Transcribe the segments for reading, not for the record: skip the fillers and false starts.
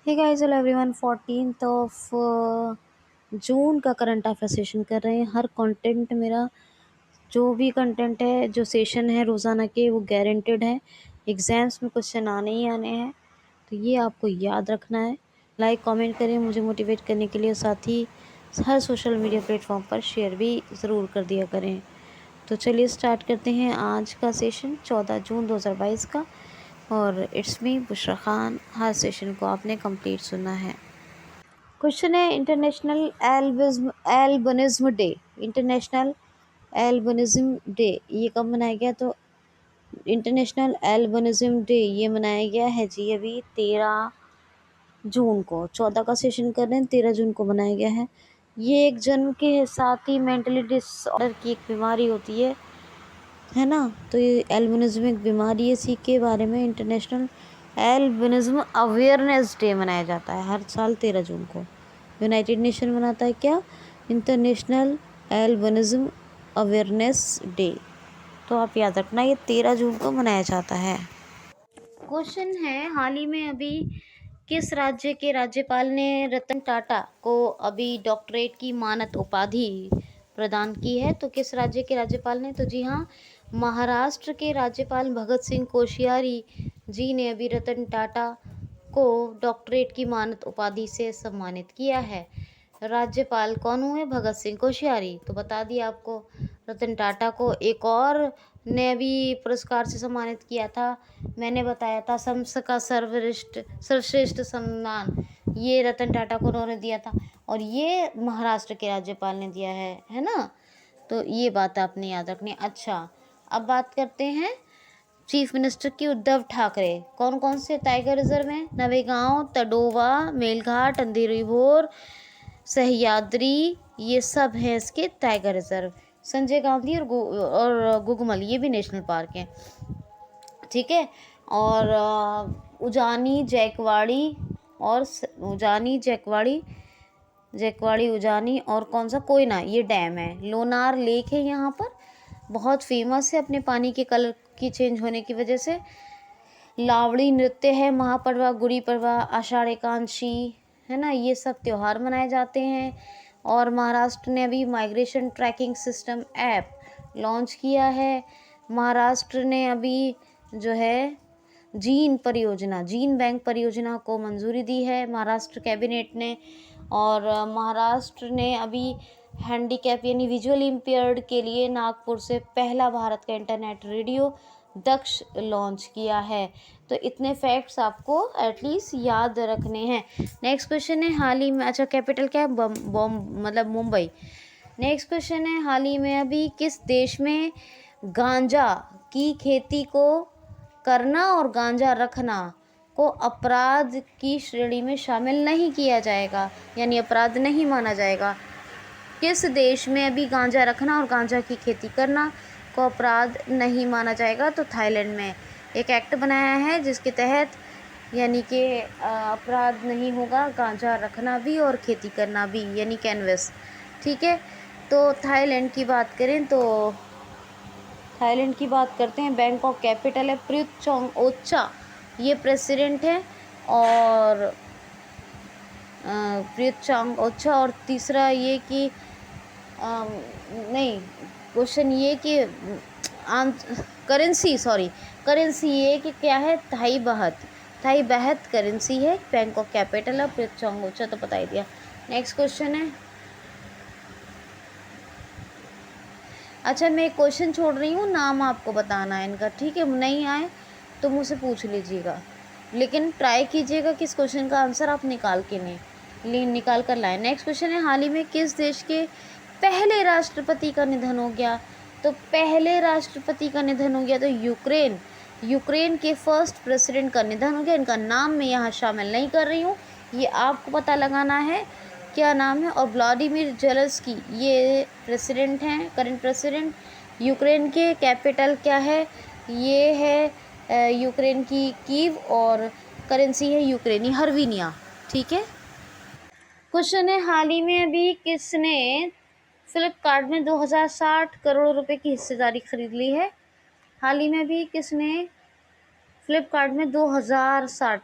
Hey guys, hello everyone. 14th of June का current affair session कर रहे हैं। हर कंटेंट मेरा जो भी कंटेंट है, जो सेशन है रोज़ाना के, वो गारंटेड है। एग्ज़ाम्स में क्वेश्चन आने ही आने हैं, तो ये आपको याद रखना है। लाइक कमेंट करें मुझे मोटिवेट करने के लिए, साथ ही हर सोशल मीडिया प्लेटफॉर्म पर शेयर भी ज़रूर कर दिया करें। तो चलिए स्टार्ट करते हैं आज का सेशन 14 जून 2022 का। और it's me Bushra Khan. Her session को आपने कंप्लीट सुनना है। क्वेश्चन है international albinism day. International albinism day ये कब मनाया गया? तो इंटरनेशनल एल्बिनिज्म डे ये मनाया गया है जी अभी 13 जून को। 14 का सेशन कर रहे हैं, 13 जून को मनाया गया है। ये एक जन्म के साथ ही मेंटली डिसऑर्डर की एक बीमारी होती है ना। तो ये एल्बिनिज्म एक बीमारी है, इसी के बारे में इंटरनेशनल एल्बिनिज्म अवेयरनेस डे मनाया जाता है हर साल 13 जून को। यूनाइटेड नेशन मनाता है क्या? International albinism awareness day. तो आप याद रखना, ये 13 जून को मनाया जाता है। क्वेश्चन है, हाल ही में अभी किस राज्य के राज्यपाल ने रतन टाटा को अभी डॉक्टरेट की मानद उपाधि प्रदान की है? तो किस राज्य के राज्यपाल ने? तो जी हाँ, महाराष्ट्र के राज्यपाल भगत सिंह कोश्यारी जी ने अभी रतन टाटा को डॉक्टरेट की मानद उपाधि से सम्मानित किया है। राज्यपाल कौन हुए? भगत सिंह कोश्यारी। तो बता दिया आपको। रतन टाटा को एक और ने भी पुरस्कार से सम्मानित किया था, मैंने बताया था, सम्स का सर्वश्रेष्ठ सम्मान ये रतन टाटा को उन्होंने दिया था, और ये महाराष्ट्र के राज्यपाल ने दिया है ना। तो ये बात आपने याद रखनी। अच्छा, अब बात करते हैं चीफ मिनिस्टर की। उद्धव ठाकरे कौन कौन से टाइगर रिजर्व हैं? नवेगांव, तडोवा, मेलघाट, अंधेरी भोर, सह्याद्री, ये सब हैं इसके टाइगर रिजर्व। संजय गांधी और गुगमल ये भी नेशनल पार्क हैं, ठीक है। और उजानी जैकवाड़ी और जैकवाड़ी उजानी और कौन सा कोयना, ये डैम है। लोनार लेक है यहाँ पर, बहुत फेमस है अपने पानी के कलर की चेंज होने की वजह से। लावड़ी नृत्य है, महापर्वा, गुड़ी पर्वा, आषाढ़ एकादशी, है ना, ये सब त्योहार मनाए जाते हैं। और महाराष्ट्र ने अभी migration tracking system app launch किया है। महाराष्ट्र ने अभी जो है जीन बैंक परियोजना को मंजूरी दी है महाराष्ट्र कैबिनेट ने। और महाराष्ट्र ने अभी हैंडीकैप यानी विजुअल इम्पेयर्ड के लिए नागपुर से पहला भारत का इंटरनेट रेडियो दक्ष लॉन्च किया है। तो इतने फैक्ट्स आपको एटलीस्ट याद रखने हैं। नेक्स्ट क्वेश्चन है, हाल ही में, अच्छा कैपिटल क्या है? मतलब मुंबई। नेक्स्ट क्वेश्चन है, हाल ही में अभी किस देश में गांजा की खेती को करना और गांजा रखना को अपराध की श्रेणी में शामिल नहीं किया जाएगा, यानी अपराध नहीं माना जाएगा? किस देश में अभी गांजा रखना और गांजा की खेती करना को अपराध नहीं माना जाएगा? तो थाईलैंड में एक एक्ट बनाया है जिसके तहत यानी कि अपराध नहीं होगा गांजा रखना भी और खेती करना भी, यानी कैनवस, ठीक है। तो थाईलैंड की बात करें तो थाईलैंड की बात करते हैं। बैंकॉक कैपिटल है। प्रयुत चांग ओचा ये प्रेसिडेंट है, और प्रयुत चांग ओचा। और तीसरा ये कि नहीं, क्वेश्चन ये कि करेंसी ये कि क्या है? थाई बहत करेंसी है। बैंकॉक कैपिटल है। प्रयुत चांग ओचा तो बता ही दिया। नेक्स्ट क्वेश्चन है, अच्छा मैं एक क्वेश्चन छोड़ रही हूँ, नाम आपको बताना है इनका, ठीक है। नहीं आए तो मुझसे पूछ लीजिएगा, लेकिन ट्राई कीजिएगा कि इस क्वेश्चन का आंसर आप निकाल कर लाएं। नेक्स्ट क्वेश्चन है, हाल ही में किस देश के पहले राष्ट्रपति का निधन हो गया? तो पहले राष्ट्रपति का निधन हो गया तो यूक्रेन के फर्स्ट प्रेसिडेंट का निधन हो गया। इनका नाम मैं यहाँ शामिल नहीं कर रही हूँ, ये आपको पता लगाना है क्या नाम है। और व्लादिमीर जेलेंस्की ये प्रेसिडेंट हैं, करंट प्रेसिडेंट यूक्रेन के। कैपिटल क्या है? ये है यूक्रेन की कीव, और करेंसी है यूक्रेनी हर्विनिया, ठीक है। क्वेश्चन है, हाल ही में अभी किसने फ्लिपकार्ट में 2060 करोड़ रुपए की हिस्सेदारी खरीद ली है? हाल ही में अभी किसने फ्लिपकार्ट में 2060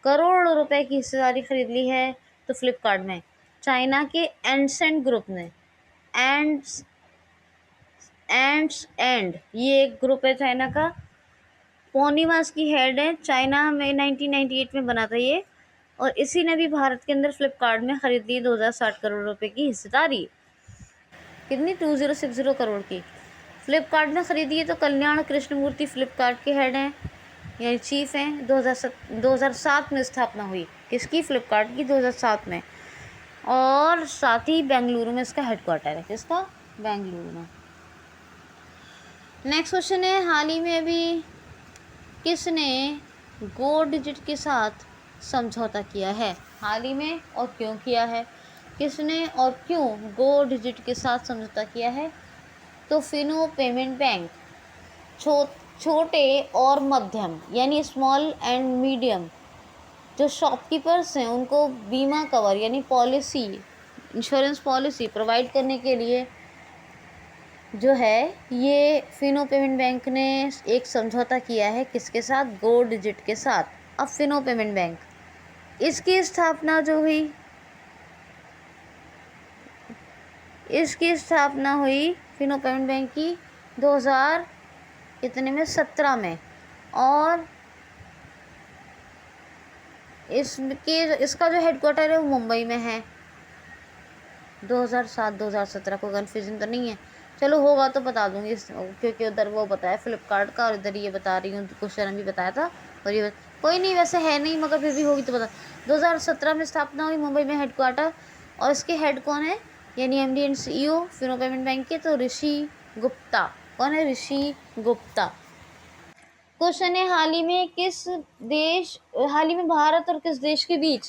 करोड़ रुपए की हिस्सेदारी खरीद ली है तो फ्लिपकार्ट में चाइना के एंसेंट ग्रुप ने। एंड्स एंड ये एक ग्रुप है चाइना का। पोनीमा इसकी हेड है। चाइना में 1998 में बना था ये, और इसी ने भी भारत के अंदर फ्लिपकार्ट में खरीद ली 2060 करोड़ रुपए की हिस्सेदारी। कितनी? 2060 करोड़ की फ्लिपकार्ट ने खरीदी है। तो कल्याण कृष्णमूर्ति फ्लिपकार्ट के हेड हैं, यानी चीफ हैं। 2007 में स्थापना हुई किसकी? फ्लिपकार्ट की, 2007 में। और साथ ही बेंगलुरु में इसका हेडक्वार्टर है। किसका? बेंगलुरु में। नेक्स्ट क्वेश्चन है, हाल ही में अभी किसने गो डिजिट के साथ समझौता किया है? हाल ही में और क्यों किया है? किसने और क्यों गो डिजिट के साथ समझौता किया है? तो फिनो पेमेंट बैंक छोटे और मध्यम यानी स्मॉल एंड मीडियम जो शॉपकीपर्स हैं उनको बीमा कवर यानी पॉलिसी, इंश्योरेंस पॉलिसी प्रोवाइड करने के लिए जो है ये फिनो पेमेंट बैंक ने एक समझौता किया है। किसके साथ? गो डिजिट के साथ। अब फिनो पेमेंट बैंक, इसकी स्थापना जो हुई, फिनो पेमेंट बैंक की 2000 कितने में? 17 में। और इसका जो हेडक्वार्टर है वो मुंबई में है। 2007-2017 को कन्फ्यूजन तो नहीं है? चलो होगा तो बता दूंगी, क्योंकि उधर वो बताया फ्लिपकार्ट का और इधर ये बता रही हूँ, क्वेश्चन अभी बताया था। और ये कोई नहीं, वैसे है नहीं, मगर फिर भी होगी तो बता। 2017 में स्थापना हुई मुंबई में हेडक्वार्टर। और इसके हेड कौन है? यानी MD and CEO Fino payment bank के, तो ऋषि गुप्ता। कौन है? ऋषि गुप्ता। क्वेश्चन है, हाल ही में भारत और किस देश के बीच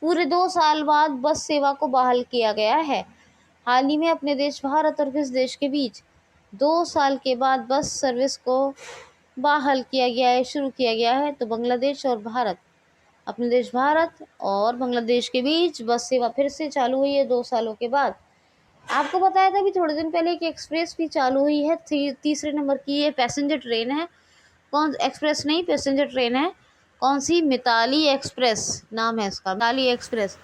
पूरे 2 साल बाद बस सेवा को बहाल किया गया है? हाल ही में अपने देश भारत और किस देश के बीच 2 साल के बाद बस सर्विस को बहाल किया गया है, शुरू किया गया है? तो बांग्लादेश और भारत। अपने देश भारत और बांग्लादेश के बीच बस सेवा फिर से चालू हुई है 2 सालों के बाद। आपको बताया था अभी थोड़े दिन पहले कि एक्सप्रेस भी चालू हुई है, तीसरे नंबर की ये पैसेंजर ट्रेन है। कौन? एक्सप्रेस नहीं, पैसेंजर ट्रेन है। कौन सी? मिताली एक्सप्रेस नाम है इसका, मिताली एक्सप्रेस।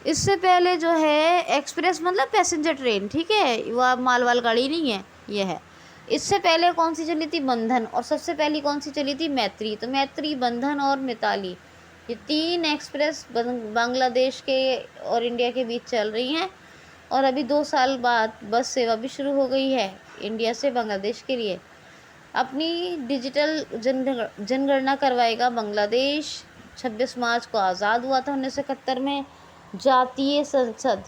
इससे पहले जो है एक्सप्रेस मतलब पैसेंजर ट्रेन, ठीक है, वह मालवाल गाड़ी नहीं है, ये है। इससे पहले कौन सी चली थी? बंधन। और सबसे पहली कौन सी चली थी? मैत्री। तो मैत्री, बंधन और मिताली, ये 3 एक्सप्रेस बांग्लादेश के और इंडिया के बीच चल रही हैं। और अभी 2 साल बाद बस सेवा भी शुरू हो गई है इंडिया से बांग्लादेश के लिए। अपनी डिजिटल जनगणना करवाएगा बांग्लादेश। 26 मार्च को आज़ाद हुआ था 1971 में। जातीय संसद,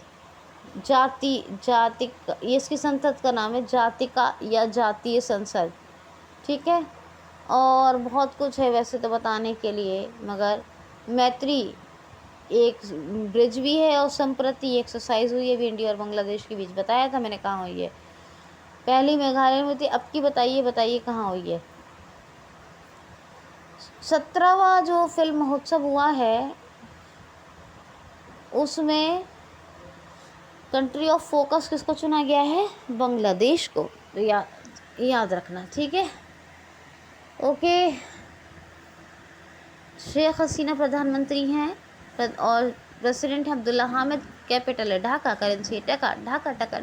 ये इसकी संसद का नाम है, जातिका या जातीय संसद, ठीक है। और बहुत कुछ है वैसे तो बताने के लिए, मगर मैत्री एक ब्रिज भी है और संप्रति एक्सरसाइज हुई है भी इंडिया और बांग्लादेश के बीच। बताया था मैंने कहाँ हुई है? पहली मेघालय में थी। अब की बताइए कहाँ हुई है? 17वां जो फिल्म महोत्सव हुआ है उसमें कंट्री ऑफ फोकस किसको चुना गया है? बांग्लादेश को। तो याद रखना, ठीक है। ओके, शेख हसीना प्रधानमंत्री हैं और प्रेसिडेंट है अब्दुल्ला हामिद। कैपिटल है ढाका। करेंसी टका। ढाका टका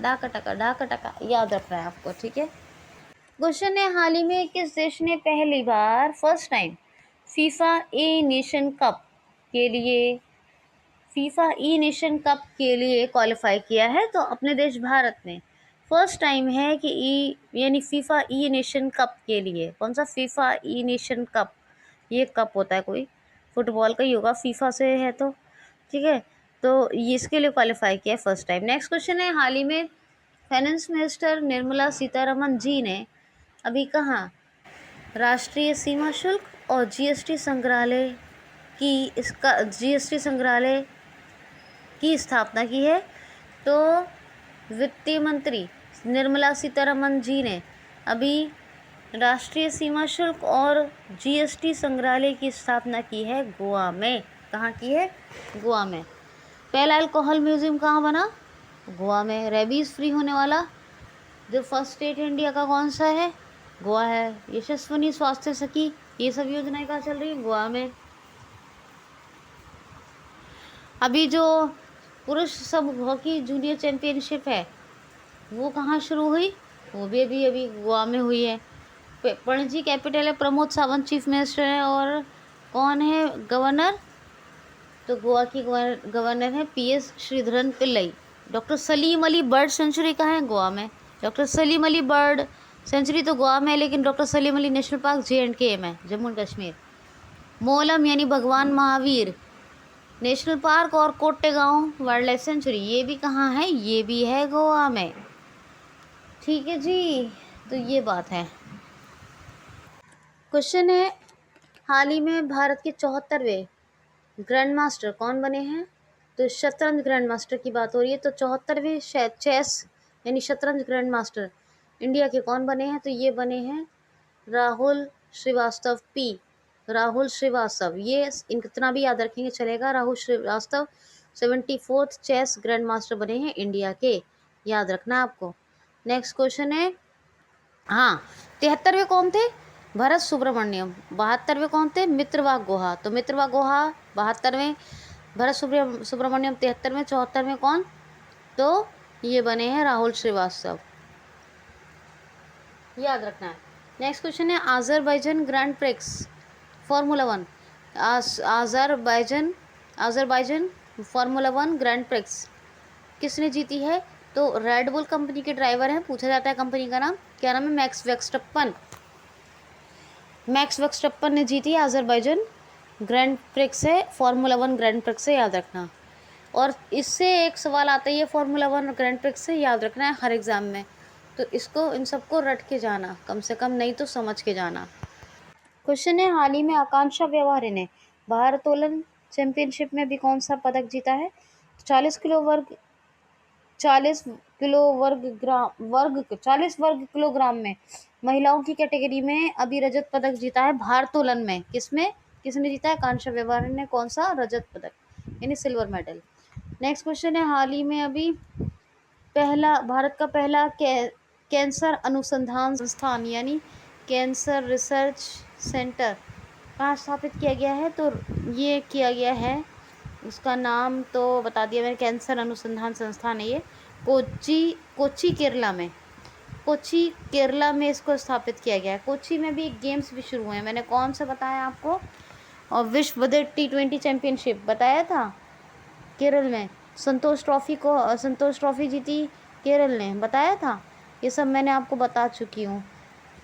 याद रखना है आपको, ठीक है। क्वेश्चन है, हाल ही में किस देश ने पहली बार फर्स्ट टाइम फीफा ई नेशन कप के लिए क्वालिफाई किया है? तो अपने देश भारत ने फर्स्ट टाइम है कि यानी फीफा ई नेशन कप के लिए। कौन सा? फीफा ई नेशन कप। ये कप होता है, कोई फुटबॉल का ही होगा, फीफा से है तो, ठीक है। तो ये इसके लिए क्वालिफाई किया है फर्स्ट टाइम। नेक्स्ट क्वेश्चन है, हाल ही में फाइनेंस मिनिस्टर निर्मला सीतारमन जी ने अभी कहाँ राष्ट्रीय सीमा शुल्क और जीएसटी संग्रहालय की स्थापना की है? तो वित्त मंत्री निर्मला सीतारमन जी ने अभी राष्ट्रीय सीमा शुल्क और जीएसटी संग्रहालय की स्थापना की है गोवा में। कहाँ की है? गोवा में। पहला अल्कोहल म्यूजियम कहाँ बना? गोवा में। रेबीज फ्री होने वाला जो फर्स्ट स्टेट इंडिया का कौन सा है? गोवा है। यशस्विनी स्वास्थ्य सखी, ये सब योजनाएं कहाँ चल रही है? गोवा में। अभी जो पुरुष सब हॉकी जूनियर चैंपियनशिप है वो कहाँ शुरू हुई? वो भी अभी अभी गोवा में हुई है। पणजी कैपिटल है, प्रमोद सावंत चीफ मिनिस्टर है, और कौन है गवर्नर? तो गोवा की गवर्नर है PS Sreedharan Pillai. Doctor Salim Ali bird sanctuary कहाँ है? गोवा में। Doctor Salim Ali bird sanctuary तो गोवा में है, लेकिन doctor Salim Ali national park J&K में, जम्मू एंड कश्मीर। मोलम यानी भगवान महावीर नेशनल पार्क और कोट्टेगांव वाइल्ड लाइफ सेंचुरी, ये भी कहाँ है? ये भी है गोवा में। ठीक है जी, तो ये बात है। क्वेश्चन है, हाल ही में भारत के 74वें ग्रैंड मास्टर कौन बने हैं? तो शतरंज ग्रैंड मास्टर की बात हो रही है। तो 74वें चेस यानी शतरंज ग्रैंड मास्टर इंडिया के कौन बने हैं? तो ये बने हैं राहुल श्रीवास्तव P, राहुल श्रीवास्तव। ये इतना भी याद रखेंगे चलेगा, Rahul Shrivastava 74th chess grand master बने हैं इंडिया के, याद रखना आपको। नेक्स्ट क्वेश्चन है, हाँ 73वें कौन थे? भरत सुब्रमण्यम। 72वें कौन थे? मित्रवाग गुहा। तो मित्रवाग गुहा 72वें, भरत सुब्रमण्यम 73वें, 74वें कौन? तो ये बने हैं राहुल श्रीवास्तव, याद रखना है। नेक्स्ट क्वेश्चन है, Azerbaijan grand prix formula 1, Azerbaijan formula 1 grand prix किसने जीती है? तो रेड बुल कंपनी के ड्राइवर हैं, पूछा जाता है कंपनी का नाम, क्या नाम है? मैक्स वर्स्टप्पन ने जीती आज़रबाईजान ग्रैंड प्रिक्स है, फार्मूला 1 ग्रैंड प्रिक्स से, याद रखना। और इससे एक सवाल आता है फार्मूला 1 ग्रैंड प्रिक्स से, याद रखना है हर एग्ज़ाम में, तो इसको इन सबको रट के जाना कम से कम, नहीं तो समझ के जाना। क्वेश्चन है, हाल ही में आकांक्षा व्यवहारे ने भारोत्तोलन चैंपियनशिप में भी कौन सा पदक जीता है? 40 वर्ग किलोग्राम में महिलाओं की कैटेगरी में अभी रजत पदक जीता है भारोत्तोलन में। किसमें, किसने जीता है? आकांक्षा व्यवहारे ने। कौन सा? रजत पदक यानी सिल्वर मेडल। नेक्स्ट क्वेश्चन है, हाल ही में अभी भारत का पहला कैंसर अनुसंधान संस्थान यानी कैंसर रिसर्च सेंटर कहाँ स्थापित किया गया है? तो ये किया गया है, उसका नाम तो बता दिया मैंने, कैंसर अनुसंधान संस्थान है ये, कोच्चि केरला में इसको स्थापित किया गया है। कोच्चि में भी गेम्स भी शुरू हुए हैं, मैंने कौन सा बताया आपको? और विश्व T20 चैंपियनशिप बताया था केरल में, संतोष ट्रॉफी जीती केरल ने, बताया था। ये सब मैंने आपको बता चुकी हूँ।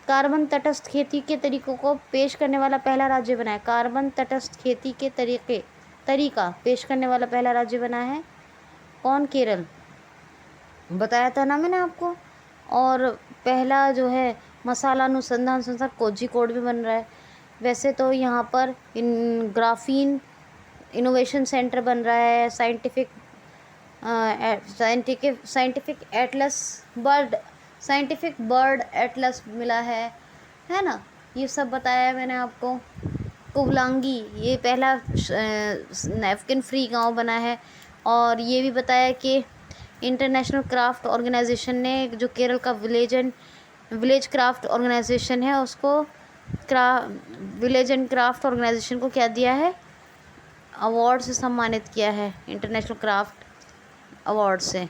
कार्बन तटस्थ खेती के तरीकों को पेश करने वाला पहला राज्य बना है। कार्बन तटस्थ खेती के तरीका पेश करने वाला पहला राज्य बना है कौन? केरल, बताया था ना मैंने आपको। और पहला जो है मसाला अनुसंधान संस्थान कोझिकोड में बन रहा है। वैसे तो यहाँ पर ग्राफीन इनोवेशन सेंटर बन रहा है, साइंटिफिक बर्ड एटलस मिला है ना, ये सब बताया है मैंने आपको। कुवलांगी ये पहला नैपकिन फ्री गांव बना है। और ये भी बताया कि इंटरनेशनल क्राफ्ट ऑर्गेनाइजेशन ने जो केरल का विलेज क्राफ्ट ऑर्गेनाइजेशन है उसको विलेज एंड क्राफ्ट ऑर्गेनाइजेशन को क्या दिया है? अवार्ड से सम्मानित किया है, इंटरनेशनल क्राफ्ट अवार्ड से।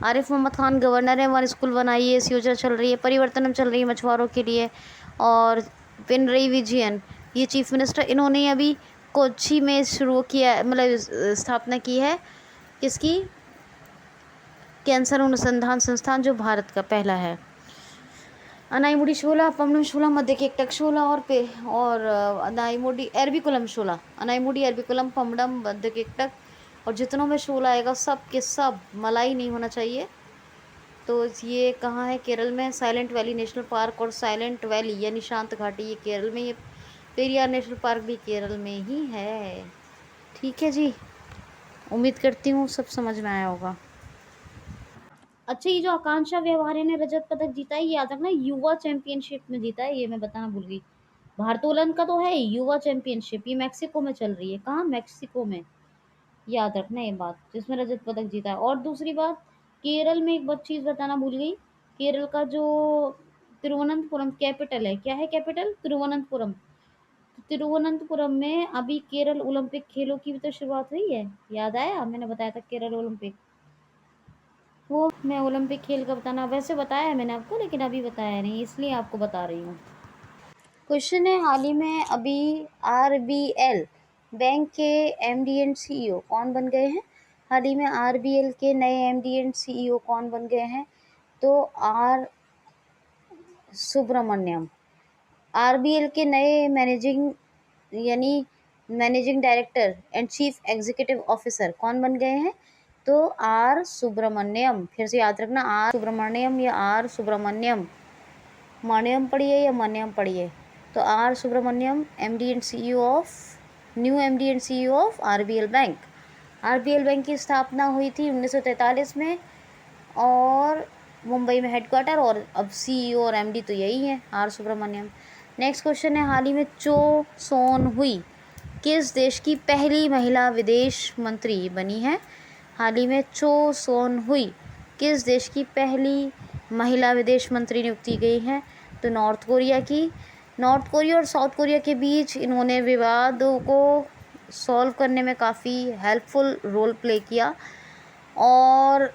आरिफ मोहम्मद खान गवर्नर है, वन स्कूल बनाई है, इस योजना चल रही है। परिवर्तनम चल रही है मछुआरों के लिए। और पिनरई विजयन ये चीफ मिनिस्टर, इन्होंने अभी कोच्चि में शुरू किया, मतलब स्थापना की है किसकी? कैंसर अनुसंधान संस्थान, जो भारत का पहला है। अनाईमुडी शोला, पम्बनम शोला, मध्य केकटक शोला और अनाईमुडी एरविकुलम शोला, अनाईमुडी एरविकुलम पम्बडम मध्य केकटक, और जितनों में शोला आएगा सब के सब मलाई नहीं होना चाहिए। तो ये कहाँ है? केरल में साइलेंट वैली नेशनल पार्क और साइलेंट वैली यानी शांत घाटी, ये केरल में। ये पेरियार नेशनल पार्क भी केरल में ही है। ठीक है जी, उम्मीद करती हूँ सब समझ में आया होगा। अच्छा, ये जो आकांक्षा व्यवहारे ने रजत पदक जीता है, ये याद रखना युवा चैंपियनशिप में जीता है, ये मैं बताना भूल गई। भारोत्तोलन का तो है, युवा चैंपियनशिप ये मैक्सिको में चल रही है। कहाँ? मैक्सिको में, याद रखना ये बात, जिसमें रजत पदक जीता है। और दूसरी बात, केरल में एक बात चीज़ बताना भूल गई, केरल का जो तिरुवनंतपुरम कैपिटल है, क्या है कैपिटल? तिरुवनंतपुरम। तिरुवनंतपुरम में अभी केरल ओलंपिक खेलों की भी तो शुरुआत हुई है, याद आया? मैंने बताया था केरल ओलंपिक। वो मैं ओलंपिक खेल का बताना वैसे बताया है मैंने आपको, लेकिन अभी बताया नहीं, इसलिए आपको बता रही हूँ। क्वेश्चन है, हाल ही में अभी आरबीएल बैंक के एमडी एंड सीईओ कौन बन गए हैं? हाल ही में आरबीएल के नए एमडी एंड सीईओ कौन बन गए हैं? तो आर सुब्रमण्यम। आरबीएल के नए managing director and chief executive officer कौन बन गए हैं? तो आर सुब्रमण्यम। फिर से याद रखना, आर सुब्रमण्यम या आर सुब्रमण्यम, मण्यम पढ़िए या मन्यम पढ़िए। तो R Subramanyam MD and CEO of new MD and CEO of RBL bank. RBL bank की स्थापना हुई थी 1943 में और मुंबई में हेडक्वार्टर, और अब सीईओ और एमडी तो यही है, आर सुब्रमण्यम। नेक्स्ट क्वेश्चन है, हाल ही में चो सोन हुई किस देश की पहली महिला विदेश मंत्री बनी है? हाल ही में चो सोन हुई किस देश की पहली महिला विदेश मंत्री नियुक्ति गई है? तो नॉर्थ कोरिया की। नॉर्थ कोरिया और साउथ कोरिया के बीच इन्होंने विवादों को सॉल्व करने में काफ़ी हेल्पफुल रोल प्ले किया, और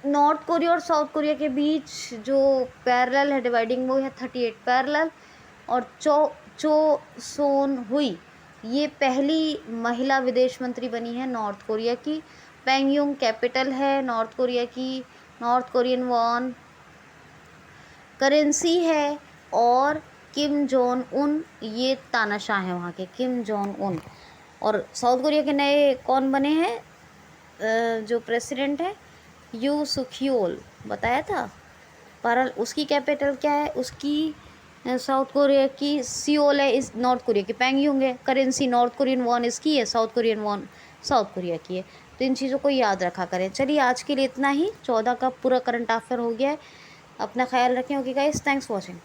नॉर्थ कोरिया और साउथ कोरिया के बीच जो पैरेलल है डिवाइडिंग, वो है 38 पैरेलल। और चो सोन हुई ये पहली महिला विदेश मंत्री बनी है नॉर्थ कोरिया की। पेंगयुंग कैपिटल है नॉर्थ कोरिया की, नॉर्थ कोरियन वॉन करेंसी है, और किम जोंग उन ये तानाशाह हैं वहाँ के, किम जोंग उन। और साउथ कोरिया के नए कौन बने हैं जो प्रेसिडेंट है? यू सुखियोल, बताया था। पर उसकी कैपिटल क्या है? उसकी साउथ कोरिया की सियोल है, इस नॉर्थ कोरिया की पेंगयुंग है। करेंसी नॉर्थ कोरियन वॉन इसकी है, south Korean von south Korea की है। तो इन चीज़ों को याद रखा करें। चलिए आज के लिए इतना ही, 14 का पूरा करंट अफेयर हो गया है। अपना ख्याल रखें। Okay guys, thanks for watching.